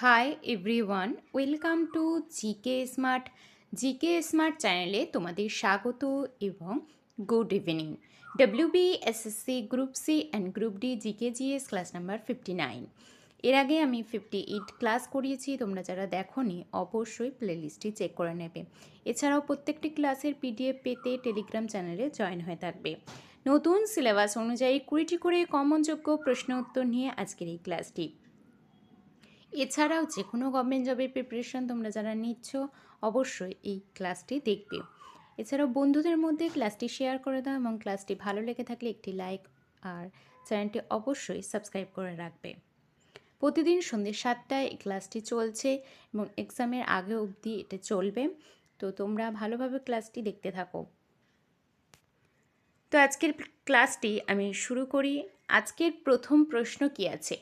High everyone, welcome to GK smart চ্যানেলে তোমাদের স্বাগত এবং good evening. WBSSC group C and group D GK GS class number 59। এর আগে আমি 58 ক্লাস করিয়েছি। তোমরা যারা দেখোনি অবশ্যই প্লেলিস্টটি চেক করে নেবে। এছাড়াও প্রত্যেকটি ক্লাসের PDF পেতে টেলিগ্রাম চ্যানেলে জয়েন হয়ে থাকবে। নতুন সিলেবাস অনুযায়ী 20টি করে কমনযোগ্য প্রশ্ন উত্তর নিয়ে আজকের এই ক্লাসটি। এছাড়াও যে কোনো গভর্নমেন্ট জবের প্রিপারেশন তোমরা যারা নিচ্ছ অবশ্যই এই ক্লাসটি দেখবে। এছাড়াও বন্ধুদের মধ্যে ক্লাসটি শেয়ার করে দাও এবং ক্লাসটি ভালো লেগে থাকলে একটি লাইক আর চ্যানেলটি অবশ্যই সাবস্ক্রাইব করে রাখবে। প্রতিদিন সন্ধ্যে 7টায় এই ক্লাসটি চলছে এবং এক্সামের আগে অবধি এটা চলবে, তো তোমরা ভালোভাবে ক্লাসটি দেখতে থাকো। তো আজকের ক্লাসটি আমি শুরু করি। আজকের প্রথম প্রশ্ন কি আছে?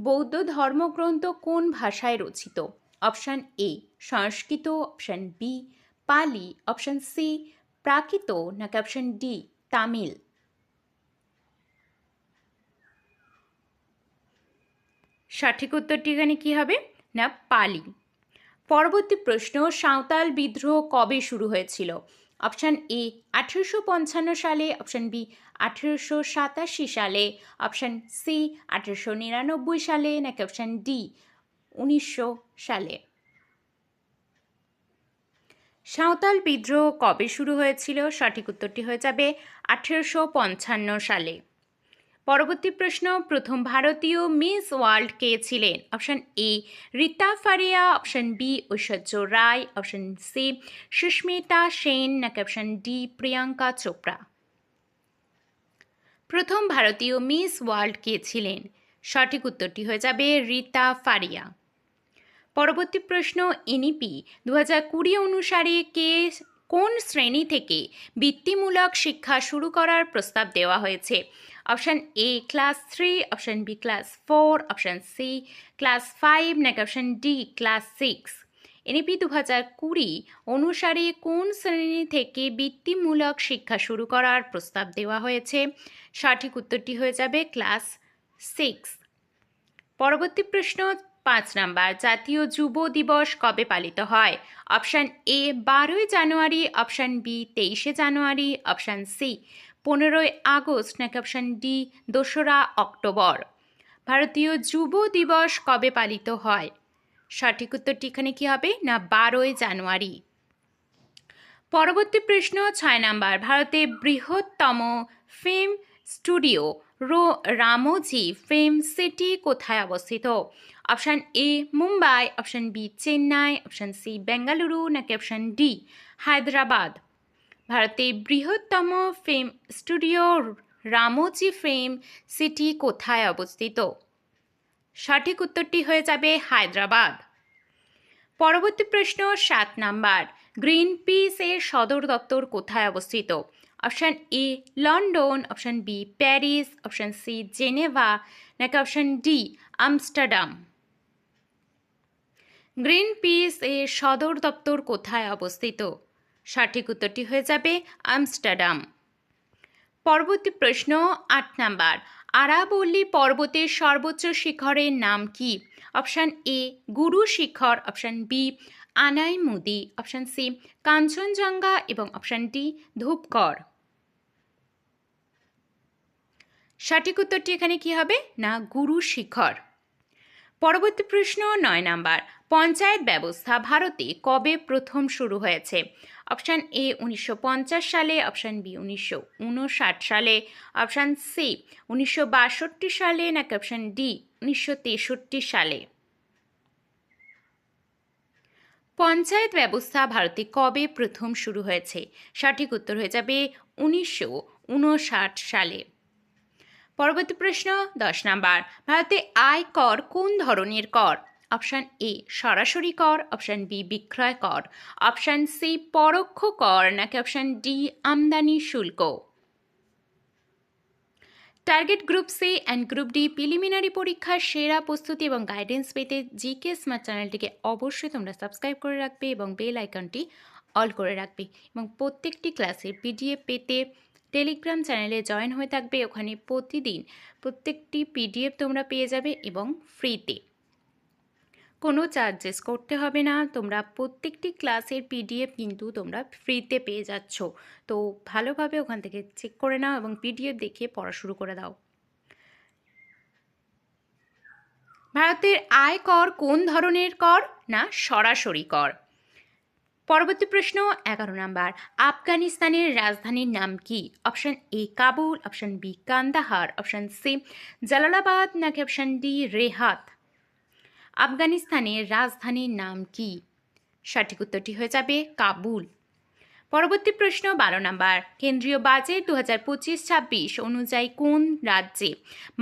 বৌদ্ধ ধর্মগ্রন্থ কোন ভাষায় রচিত? Option A Sanskrit, option B Pali, option C Prakrit, নাকি অপশান ডি তামিল? সঠিক উত্তরটি এখানে কী হবে? না পালি। পরবর্তী প্রশ্ন, সাঁওতাল বিদ্রোহ কবে শুরু হয়েছিল? অপশান এ 1855 সালে, অপশান বি 1887 সালে, অপশান সি 1899 সালে, নাকি অপশান ডি 1900 সালে? সাঁওতাল বিদ্রোহ কবে শুরু হয়েছিল? সঠিক উত্তরটি হয়ে যাবে 1855 সালে। পরবর্তী প্রশ্ন, প্রথম ভারতীয় মিস ওয়ার্ল্ড কে ছিলেন? Option A Rita Faria, option B Aishwarya Rai, option C Sushmita Sen, নাকি অপশান ডি প্রিয়াঙ্কা চোপড়া? প্রথম ভারতীয় মিস ওয়ার্ল্ড কে ছিলেন? সঠিক উত্তরটি হয়ে যাবে রীতা ফারিয়া। পরবর্তী প্রশ্ন, এনইপি 2020 অনুসারে কোন শ্রেণী থেকে বৃত্তিমূলক শিক্ষা শুরু করার প্রস্তাব দেওয়া হয়েছে? Option A class 3, option B class 4, option C class 5, নাকি অপশান ডি ক্লাস 6? এনইপি 2020 অনুসারে কোন শ্রেণী থেকে বৃত্তিমূলক শিক্ষা শুরু করার প্রস্তাব দেওয়া হয়েছে? সঠিক উত্তরটি হয়ে যাবে ক্লাস 6। পরবর্তী প্রশ্ন 5 নাম্বার, জাতীয় যুব দিবস কবে পালিত হয়? অপশান এ 12ই জানুয়ারি, অপশান বি 23শে জানুয়ারি, অপশান সি 15ই আগস্ট, নাকি অপশান ডি 2রা অক্টোবর? ভারতীয় যুব দিবস কবে পালিত হয়? সঠিক উত্তরটি এখানে কী হবে? না 12ই জানুয়ারি। পরবর্তী প্রশ্ন 6 নাম্বার, ভারতের বৃহত্তম film studio Ramoji film city কোথায় অবস্থিত? Option A Mumbai, option B Chennai, option C Bengaluru, নাকি অপশান ডি হায়দ্রাবাদ? ভারতের বৃহত্তম film studio Ramoji film city কোথায় অবস্থিত? সঠিক উত্তরটি হয়ে যাবে হায়দ্রাবাদ। পরবর্তী প্রশ্ন 7 নাম্বার, গ্রিন পিস এর সদর দপ্তর কোথায় অবস্থিত? Option A London, option B Paris, option C Geneva, নাকি option D Amsterdam? Greenpeace এর সদর দপ্তর কোথায় অবস্থিত? সঠিক উত্তরটি হয়ে যাবে আমস্টারডাম। পরবর্তী প্রশ্ন 8 নাম্বার, আরাবল্লী পর্বতের সর্বোচ্চ শিখরের নাম কি? Option A Guru Shikhar, option B Anamudi, option C Kanchenjunga এবং অপশান ডি ধূপগড়? সঠিক উত্তরটি এখানে কি হবে? না গুরু শিখর। পরবর্তী প্রশ্ন 9 নাম্বার, পঞ্চায়েত ব্যবস্থা ভারতে কবে প্রথম শুরু হয়েছে? অপশান এ 1950 সালে, অপশান বি 1959 সালে, অপশান সি 1962 সালে, নাকি অপশান ডি 1963 সালে? পঞ্চায়েত ব্যবস্থা ভারতে কবে প্রথম শুরু হয়েছে? সঠিক উত্তর হয়ে যাবে 1959 সালে। পরবর্তী প্রশ্ন 10 নাম্বার, ভারতে আয় কর কোন ধরনের কর? অপশান এ সরাসরি কর, অপশান বি বিক্রয় কর, অপশান সি পরোক্ষ কর, নাকি অপশান ডি আমদানি শুল্ক? Target group C and group D preliminary পরীক্ষার সেরা প্রস্তুতি এবং গাইডেন্স পেতে জিকে স্মার্ট চ্যানেলটিকে অবশ্যই তোমরা সাবস্ক্রাইব করে রাখবে এবং বেল আইকনটি অল করে রাখবে এবং প্রত্যেকটি ক্লাসের PDF পেতে টেলিগ্রাম চ্যানেলে জয়েন হয়ে থাকবে। ওখানে প্রতিদিন প্রত্যেকটি PDF তোমরা পেয়ে যাবে এবং ফ্রিতে। কোনো চার্জেস করতে হবে না, তোমরা প্রত্যেকটি ক্লাসের পিডিএফ কিন্তু তোমরা ফ্রিতে পেয়ে যাচ্ছ। তো ভালোভাবে ওখান থেকে চেক করে নাও এবং পিডিএফ দেখে পড়া শুরু করে দাও। ভারতের আয় কর কোন ধরনের কর? না সরাসরি কর। পরবর্তী প্রশ্ন 11 নাম্বার, আফগানিস্তানের রাজধানীর নাম কি? Option A Kabul, option B Kandahar, option C Jalalabad, নাকি অপশন ডি রেহাত। আফগানিস্তানের রাজধানীর নাম কি? সঠিক উত্তরটি হয়ে যাবে কাবুল। পরবর্তী প্রশ্ন 12 নাম্বার, কেন্দ্রীয় বাজেট 2025-26 অনুযায়ী কোন রাজ্যে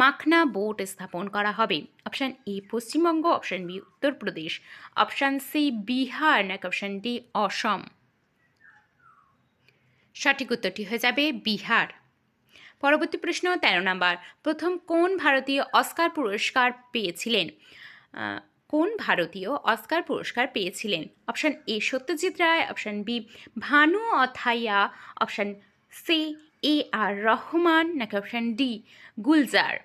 মাখনা বোর্ড স্থাপন করা হবে? Option A Paschimbanga, option B Uttar Pradesh, option C Bihar, নাকি অপশন ডি অসম। সঠিক উত্তরটি হয়ে যাবে বিহার। পরবর্তী প্রশ্ন 13 নাম্বার, প্রথম কোন ভারতীয় অস্কার পুরস্কার পেয়েছিলেন? কোন ভারতীয় অস্কার পুরস্কার পেয়েছিলেন? Option A Satyajit Ray, option B Bhanu Athaiya, option C A R Rahman, নাকি অপশন ডি গুলজার।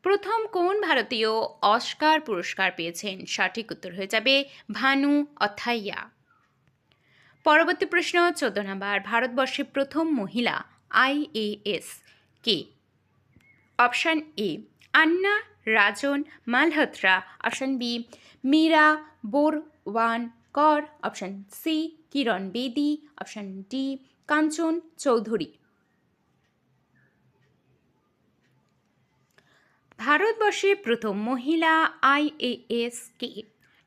প্রথম কোন ভারতীয় অস্কার পুরস্কার পেয়েছেন? সঠিক উত্তর হয়ে যাবে ভানু অথাইয়া। পরবর্তী প্রশ্ন 14 নাম্বার, ভারতবর্ষের প্রথম মহিলা IAS K? Option A Anna Rajam Malhotra, option B Meeran Borwankar, option C Kiran Bedi, option D কাঞ্চন চৌধুরী। ভারতবর্ষের প্রথম মহিলা IAS কে?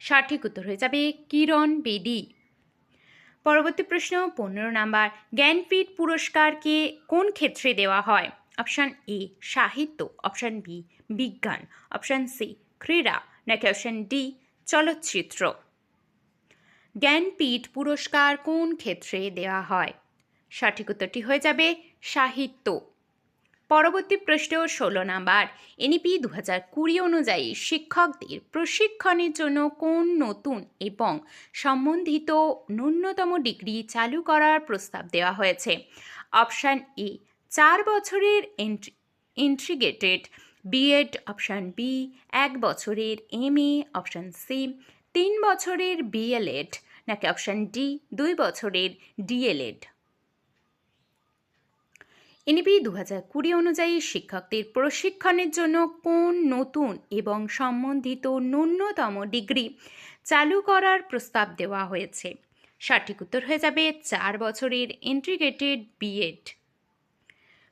সঠিক উত্তর হয়ে যাবে কিরণ বেদি। পরবর্তী প্রশ্ন 15 নাম্বার, জ্ঞানপীঠ পুরস্কারকে কোন ক্ষেত্রে দেওয়া হয়? অপশন এ সাহিত্য, অপশন বি বিজ্ঞান, অপশন সি ক্রীড়া, নাকি অপশন ডি চলচ্চিত্র। জ্ঞানপীঠ পুরস্কার কোন ক্ষেত্রে দেওয়া হয়? সঠিক উত্তরটি হয়ে যাবে সাহিত্য। পরবর্তী প্রশ্ন 16 নাম্বার, NEP 2020 অনুযায়ী শিক্ষকদের প্রশিক্ষণের জন্য কোন নতুন এবং সম্বন্ধিত ন্যূনতম ডিগ্রি চালু করার প্রস্তাব দেওয়া হয়েছে? অপশান এ 4 বছরের ইন্টিগ্রেটেড বিএড, অপশান বি 1 বছরের MA, অপশান সি 3 বছরের BLED, নাকি অপশান ডি 2 বছরের DLED। NEP 2020 অনুযায়ী শিক্ষকদের প্রশিক্ষণের জন্য কোন নতুন এবং সম্বন্ধিত ন্যূনতম ডিগ্রি চালু করার প্রস্তাব দেওয়া হয়েছে? সঠিক উত্তর হয়ে যাবে 4 বছরের ইন্টিগ্রেটেড বিএড।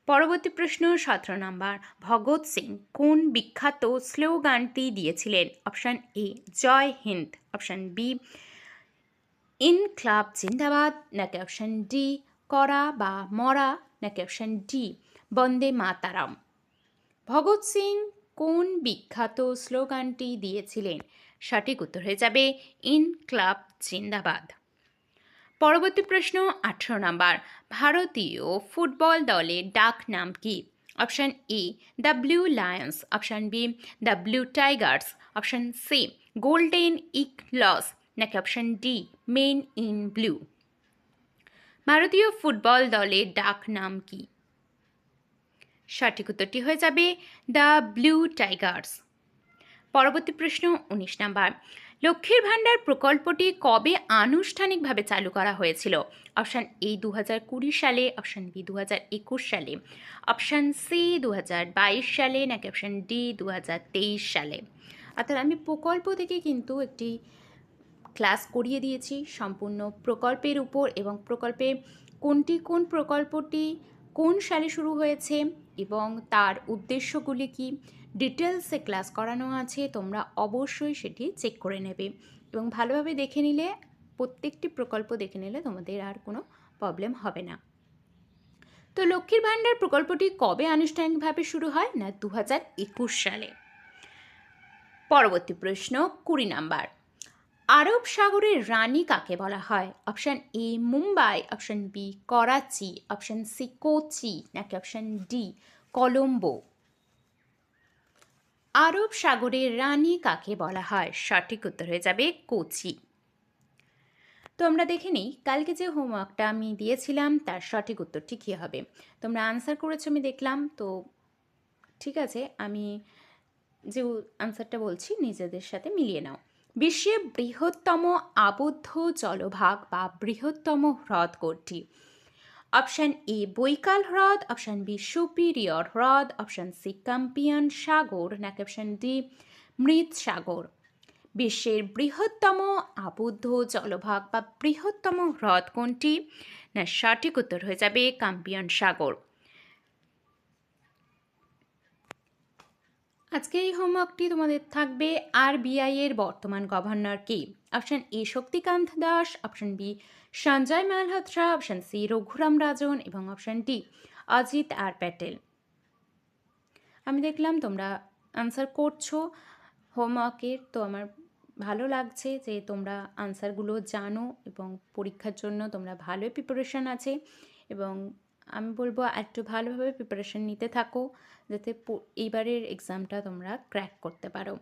পরবর্তী প্রশ্ন 17 নাম্বার, ভগৎ সিং কোন বিখ্যাত স্লোগানটি দিয়েছিলেন? Option A Jai Hind, option B Inquilab Zindabad, নাকি অপশান ডি করা বা মরা, নাকি অপশান ডি বন্দে মাতারাম। ভগৎ সিং কোন বিখ্যাত স্লোগানটি দিয়েছিলেন? সঠিক উত্তর হয়ে যাবে ইনকলাব জিন্দাবাদ। পরবর্তী প্রশ্ন 18 নাম্বার, ভারতীয় ফুটবল দলের ডাক নাম কি? Option A W lions, option B W tigers, option C golden eagles, নাকি option D men in blue. ভারতীয় ফুটবল দলের ডাক নাম কি? সঠিক উত্তরটি হয়ে যাবে দ্য ব্লু টাইগার্স। পরবর্তী প্রশ্ন 19 নাম্বার, লক্ষ্মীর ভাণ্ডার প্রকল্পটি কবে আনুষ্ঠানিকভাবে চালু করা হয়েছিল? অপশান এ 2020 সালে, অপশান বি 2021 সালে, অপশান সি 2022 সালে, নাকি অপশান ডি 2023 সালে। অর্থাৎ আমি প্রকল্প থেকে কিন্তু একটি ক্লাস করিয়ে দিয়েছি সম্পূর্ণ প্রকল্পের উপর এবং কোন প্রকল্পটি কোন সালে শুরু হয়েছে এবং তার উদ্দেশ্যগুলি কি ডিটেলসে ক্লাস করানো আছে। তোমরা অবশ্যই সেটি চেক করে নেবে এবং ভালোভাবে দেখে নিলে, প্রত্যেকটি প্রকল্প দেখে নিলে তোমাদের আর কোনো প্রবলেম হবে না। তো লক্ষ্মীর ভাণ্ডার প্রকল্পটি কবে আনুষ্ঠানিকভাবে শুরু হয়? না 2021 সালে। পরবর্তী প্রশ্ন 20 নাম্বার, আরব সাগরের রানী কাকে বলা হয়? Option A Mumbai, option B Karachi, option C Kochi, নাকি অপশান ডি কলম্বো। আরব সাগরের রানী কাকে বলা হয়? সঠিক উত্তর হয়ে যাবে কোচি। তো আমরা দেখে নিই কালকে যে হোমওয়ার্কটা আমি দিয়েছিলাম তার সঠিক উত্তরটি কী হবে। তোমরা আনসার করেছো আমি দেখলাম, তো ঠিক আছে, আমি যে আনসারটা বলছি নিজেদের সাথে মিলিয়ে নাও। বিশ্বের বৃহত্তম আবদ্ধ জলভাগ বা বৃহত্তম হ্রদ কোনটি? অপশান এ বৈকাল হ্রদ, অপশান বি সুপিরিয়র হ্রদ, অপশান সি ক্যাম্পিয়ান সাগর, নাকি অপশান ডি মৃত সাগর। বিশ্বের বৃহত্তম আবদ্ধ জলভাগ বা বৃহত্তম হ্রদ কোনটি? না, সঠিক উত্তর হয়ে যাবে ক্যাম্পিয়ান সাগর। আজকে এই হোমওয়ার্কটি তোমাদের থাকবে আরবিআই এর বর্তমান গভর্নর কে? Option A Shaktikanta Das, option B Sanjay Malhotra, option C Raghuram Rajan এবং অপশান ডি অজিত আর প্যাটেল। আমি দেখলাম তোমরা আনসার করছো হোমওয়ার্কের, তো আমার ভালো লাগছে যে তোমরা আনসারগুলো জানো এবং পরীক্ষার জন্য তোমরা ভালোই প্রিপারেশান আছে। এবং আমি বলবো একটু ভালোভাবে প্রিপারেশান নিতে থাকো, যাতে এইবারের এক্সামটা তোমরা ক্র্যাক করতে পারো।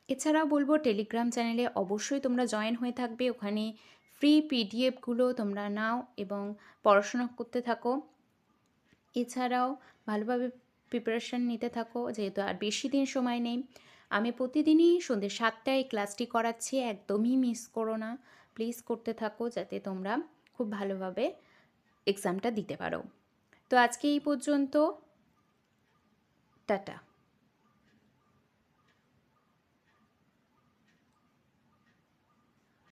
এছাড়াও বলবো টেলিগ্রাম চ্যানেলে অবশ্যই তোমরা জয়েন হয়ে থাকবে, ওখানে ফ্রি পিডিএফগুলো তোমরা নাও এবং পড়াশোনা করতে থাকো। এছাড়াও ভালোভাবে প্রিপারেশান নিতে থাকো, যেহেতু আর বেশি দিন সময় নেই। আমি প্রতিদিনই সন্ধ্যে 7টায় এই ক্লাসটি করাচ্ছি, একদমই মিস করো না, প্লিজ করতে থাকো যাতে তোমরা খুব ভালোভাবে এক্সামটা দিতে পারো। তো আজকে এই পর্যন্ত, টাটা।